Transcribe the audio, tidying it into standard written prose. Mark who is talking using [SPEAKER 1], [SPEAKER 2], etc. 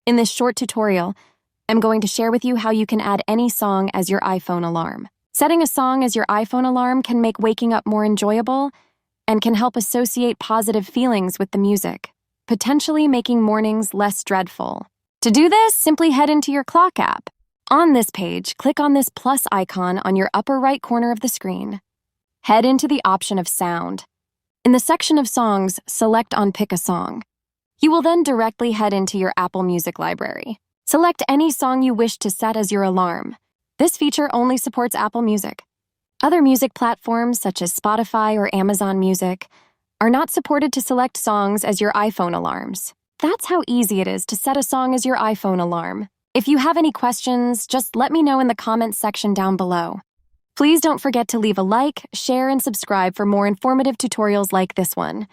[SPEAKER 1] In this short tutorial, I'm going to share with you how you can add any song as your iPhone alarm. Setting a song as your iPhone alarm can make waking up more enjoyable and can help associate positive feelings with the music, potentially making mornings less dreadful. To do this, simply head into your clock app. On this page, click on this plus icon on your upper right corner of the screen. Head into the option of sound. In the section of songs, select on Pick a Song. You will then directly head into your Apple Music library. Select any song you wish to set as your alarm. This feature only supports Apple Music. Other music platforms, such as Spotify or Amazon Music, are not supported to select songs as your iPhone alarms. That's how easy it is to set a song as your iPhone alarm. If you have any questions, just let me know in the comments section down below. Please don't forget to leave a like, share, and subscribe for more informative tutorials like this one.